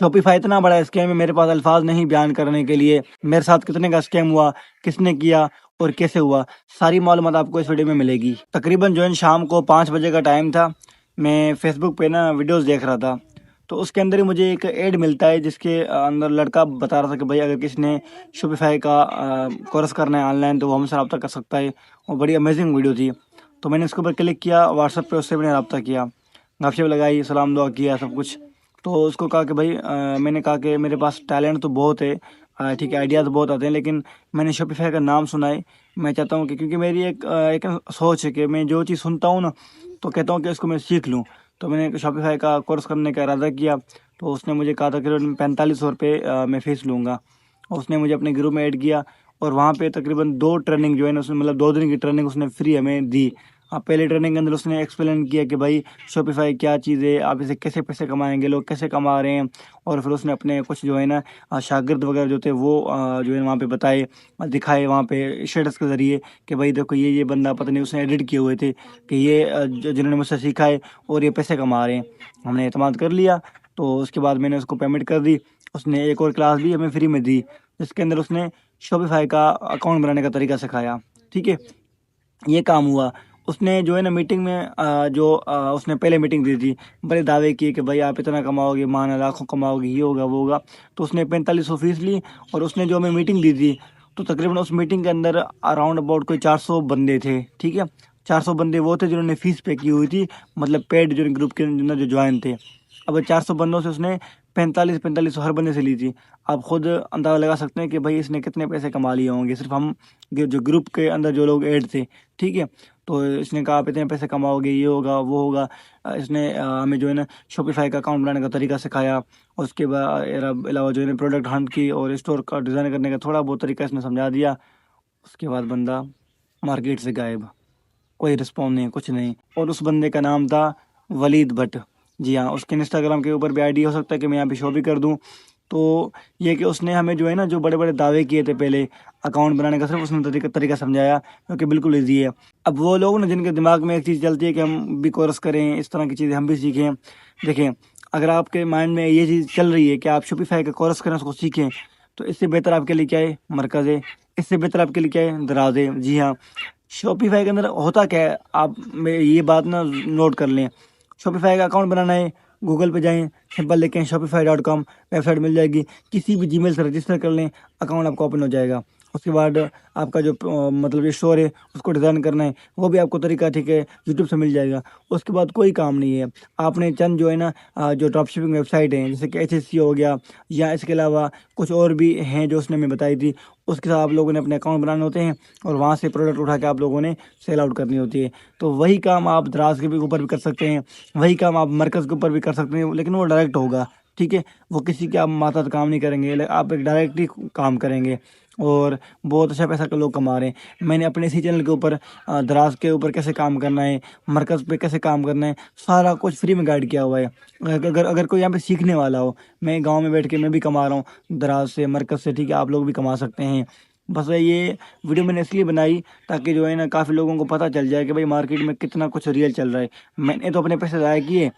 Shopify इतना बड़ा scam है, मेरे पास अल्फाज नहीं बयान करने के लिए। मेरे साथ कितने का स्कैम हुआ, किसने किया और कैसे हुआ, सारी मालूमात आपको इस वीडियो में मिलेगी। तकरीबन जो है शाम को 5 बजे का टाइम था। मैं फेसबुक पे ना वीडियोस देख रहा था, तो उसके अंदर ही मुझे एक ऐड मिलता है जिसके अंदर लड़का बता रहा था कि भाई अगर किसी ने शॉपिफाई का कोर्स करना है ऑनलाइन तो वो हमसे रब्ता कर सकता है। और बड़ी अमेजिंग वीडियो थी, तो मैंने उसके ऊपर क्लिक किया, व्हाट्सएप पे उससे मैंने रब्ता किया, गपशप लगाई, सलाम दुआ किया, सब कुछ। तो उसको कहा कि भाई मैंने कहा कि मेरे पास टैलेंट तो बहुत है, ठीक है, आइडियाज़ बहुत आते हैं, लेकिन मैंने शॉपिफाई का नाम सुना है। मैं चाहता हूँ कि क्योंकि मेरी एक सोच है कि मैं जो चीज़ सुनता हूँ ना तो कहता हूँ कि इसको मैं सीख लूँ। तो मैंने शॉपिफाई का कोर्स करने का इरादा किया। तो उसने मुझे कहा था कि 4500 रुपये मैं फ़ीस लूँगा। उसने मुझे अपने ग्रुप में ऐड किया और वहाँ पे तकरीबन 2 ट्रेनिंग जो है ना उसने, मतलब 2 दिन की ट्रेनिंग उसने फ्री हमें दी। पहले ट्रेनिंग के अंदर उसने एक्सप्लेन किया कि भाई शॉपिफाई क्या चीज़ है, आप इसे कैसे पैसे कमाएंगे, लोग कैसे कमा रहे हैं। और फिर उसने अपने कुछ जो है ना शागिर्द वगैरह जो थे वो जो है वहाँ पे बताए, दिखाए वहाँ पे स्टेटस के ज़रिए कि भाई देखो ये बंदा, पता नहीं उसने एडिट किए हुए थे कि ये जिन्होंने मुझसे सीखा है और ये पैसे कमा रहे हैं। हमने एतमाद कर लिया। तो उसके बाद मैंने उसको पेमेंट कर दी। उसने एक और क्लास भी हमें फ्री में दी जिसके अंदर उसने शॉपिफाई का अकाउंट बनाने का तरीका सिखाया। ठीक है, ये काम हुआ। उसने जो है ना मीटिंग में उसने पहले मीटिंग दी थी, बड़े दावे किए कि भाई आप इतना कमाओगे, माना लाखों कमाओगे, ये होगा वो होगा। तो उसने 4500 फीस ली और उसने जो हमें मीटिंग दी थी, तो तकरीबन उस मीटिंग के अंदर अराउंड अबाउट कोई 400 बंदे थे। ठीक है, 400 बंदे वो थे जिन्होंने फ़ीस पे की हुई थी, मतलब पेड जो ग्रुप के अंदर जो ज्वाइन थे। अब 400 बंदों से उसने 45-45 हर बंदे से ली थी। आप खुद अंदाज़ा लगा सकते हैं कि भाई इसने कितने पैसे कमा लिए होंगे सिर्फ हम जो ग्रुप के अंदर जो लोग ऐड थे। ठीक है, तो इसने कहा आप इतने पैसे कमाओगे, ये होगा वो होगा। इसने हमें जो है ना शॉपिफाई का अकाउंट बनाने का तरीका सिखाया। और उसके अलावा जो है ना प्रोडक्ट हंट की और स्टोर का डिज़ाइन करने का थोड़ा बहुत तरीका इसने समझा दिया। उसके बाद बंदा मार्केट से गायब, कोई रिस्पॉन्स नहीं, कुछ नहीं। और उस बंदे का नाम था वलीद भट्ट। जी हाँ, उसके इंस्टाग्राम के ऊपर भी आईडी हो सकता है कि मैं यहाँ पे शो भी कर दूँ। तो ये कि उसने हमें जो है ना जो बड़े बड़े दावे किए थे पहले अकाउंट बनाने का, सिर्फ उसने तरीका समझाया जो कि बिल्कुल ईजी है। अब वो लोग ना जिनके दिमाग में एक चीज़ चलती है कि हम भी कोर्स करें, इस तरह की चीज़ें हम भी सीखें। देखें, अगर आपके माइंड में ये चीज़ चल रही है कि आप शॉपिफाई का कोर्स करें, उसको सीखें, तो इससे बेहतर आपके लिए क्या है, मरकज़ है। इससे बेहतर आपके लिए क्या है, दराज है। जी हाँ, शॉपिफाई के अंदर होता क्या है, आप में ये बात ना नोट कर लें। शॉपिफाई का अकाउंट बनाना है, गूगल पे जाएं, सिंपल लिखें shopify.com, वेबसाइट मिल जाएगी। किसी भी जीमेल से रजिस्टर कर लें, अकाउंट आपका ओपन हो जाएगा। उसके बाद आपका जो मतलब जो स्टोर है उसको डिज़ाइन करना है, वो भी आपको तरीका, ठीक है, यूट्यूब से मिल जाएगा। उसके बाद कोई काम नहीं है। आपने चंद जो है ना जो ड्रॉप शिपिंग वेबसाइट हैं जैसे कि HSC हो गया, या इसके अलावा कुछ और भी हैं जो उसने हमें बताई थी, उसके साथ आप लोगों ने अपने अकाउंट बनाने होते हैं और वहाँ से प्रोडक्ट उठा के आप लोगों ने सेल आउट करनी होती है। तो वही काम आप दराज के भी ऊपर भी कर सकते हैं, वही काम आप मरकज़ के ऊपर भी कर सकते हैं, लेकिन वो डायरेक्ट होगा। ठीक है, वो किसी के आप मातहत काम नहीं करेंगे, आप एक डायरेक्ट ही काम करेंगे और बहुत अच्छा पैसा के लोग कमा रहे हैं। मैंने अपने इसी चैनल के ऊपर दराज के ऊपर कैसे काम करना है, मरकज़ पे कैसे काम करना है, सारा कुछ फ्री में गाइड किया हुआ है। अगर कोई यहाँ पे सीखने वाला हो, मैं गांव में बैठ के मैं भी कमा रहा हूँ दराज से, मरकज़ से, ठीक है, आप लोग भी कमा सकते हैं। बस ये वीडियो मैंने इसलिए बनाई ताकि जो है ना काफ़ी लोगों को पता चल जाए कि भाई मार्केट में कितना कुछ रियल चल रहा है। मैंने तो अपने पैसे ज़ाया किए,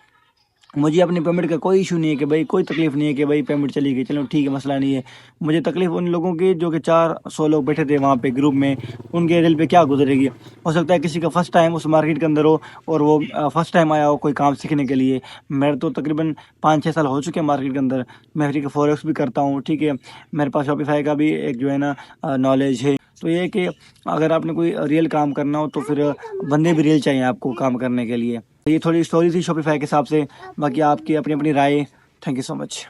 मुझे अपनी पेमेंट का कोई इशू नहीं है कि भाई, कोई तकलीफ़ नहीं है कि भाई पेमेंट चली गई, चलो ठीक है, मसला नहीं है। मुझे तकलीफ़ उन लोगों की जो कि 400 लोग बैठे थे वहाँ पे ग्रुप में, उनके दिल पे क्या गुजरेगी। हो सकता है किसी का फर्स्ट टाइम उस मार्केट के अंदर हो और वो फर्स्ट टाइम आया हो कोई काम सीखने के लिए। मेरे तो तकरीबन 5-6 साल हो चुके हैं मार्केट के अंदर। मैं फ्री का फॉरेक्स भी करता हूँ, ठीक है, मेरे पास शॉपिफाई का भी एक जो है ना नॉलेज है। तो ये है कि अगर आपने कोई रियल काम करना हो तो फिर बंदे भी रियल चाहिए आपको काम करने के लिए। ये थोड़ी स्टोरी थी शॉपिफाई के हिसाब से, बाकी आपकी अपनी अपनी राय। Thank you so much.